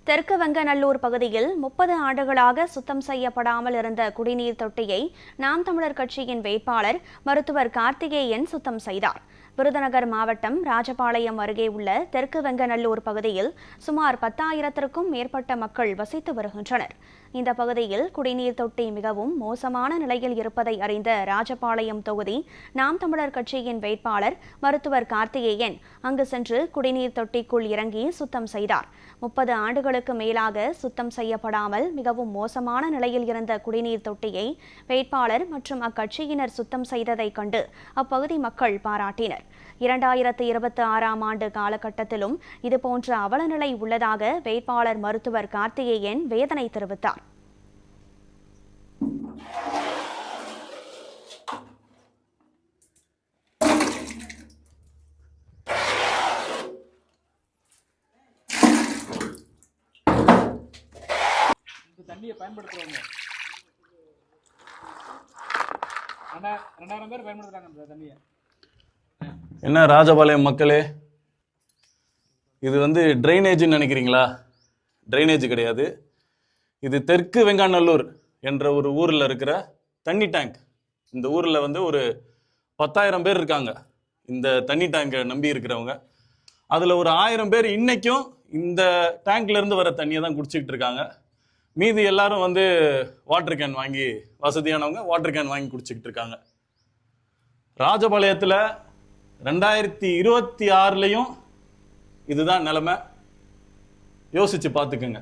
தெற்கு வெங்கநல்லூர் பகுதியில் 30 ஆண்டுகளாக சுத்தம் செய்யப்படாமல் இருந்த குடிநீர் தொட்டியை நாம் தமிழர் கட்சியின் வேட்பாளர் மருத்துவர் கார்த்திகேயன் சுத்தம் செய்தார். விருதுநகர் மாவட்டம் ராஜபாளையம் அருகே உள்ள தெற்கு வெங்கநல்லூர் பகுதியில் சுமார் 10,000க்கும் மேற்பட்ட மக்கள் வசித்து வருகின்றனர். இந்த பகுதியில் குடிநீர் தொட்டி மிகவும் மோசமான நிலையில் இருப்பதை அறிந்த ராஜபாளையம் தொகுதி நாம் தமிழர் கட்சியின் வேட்பாளர் மருத்துவர் கார்த்திகேயன் அங்கு சென்று குடிநீர் தொட்டிக்குள் இறங்கி சுத்தம் செய்தார். 30 ஆண்டுகளுக்கு மேலாக சுத்தம் செய்யப்படாமல் மிகவும் மோசமான நிலையில் இருந்த குடிநீர் தொட்டியை வேட்பாளர் மற்றும் அக்கட்சியினர் சுத்தம் செய்ததை கண்டு அப்பகுதி மக்கள் பாராட்டினர். 2026ஆம் ஆண்டு காலகட்டத்திலும் இதுபோன்ற அவலநிலை உள்ளதாக வேட்பாளர் மருத்துவர் கார்த்திகேயன் வேதனை தெரிவித்தார். தண்ணியை பயன்படுத்துறவங்க 2000 பேர் பயன்படுத்துறாங்க இந்த தண்ணியை. என்ன ராஜபாளையம் மக்களே, இது ட்ரைனேஜ்னு நினைக்கிறீங்களா? ட்ரைனேஜ் கிடையாது. இது தெற்கு வெங்காநல்லூர் என்ற ஒரு ஊரில் இருக்கிற தண்ணி டேங்க். இந்த ஊரில் ஒரு 10,000 பேர் இருக்காங்க. இந்த தண்ணி டேங்கை நம்பி இருக்கிறவங்க அதில் ஒரு 1000 பேர் இன்னைக்கும் இந்த டேங்க்ல இருந்து வர தண்ணியை தான் குடிச்சிக்கிட்டு இருக்காங்க. மீதி எல்லாரும் வாட்டர் கேன் வாங்கி, வசதியானவங்க வாட்டர் கேன் வாங்கி குடிச்சிக்கிட்டு இருக்காங்க. ராஜபாளையத்தில் 2026லையும் இதுதான் நிலைமை. யோசிச்சு பார்த்துக்குங்க.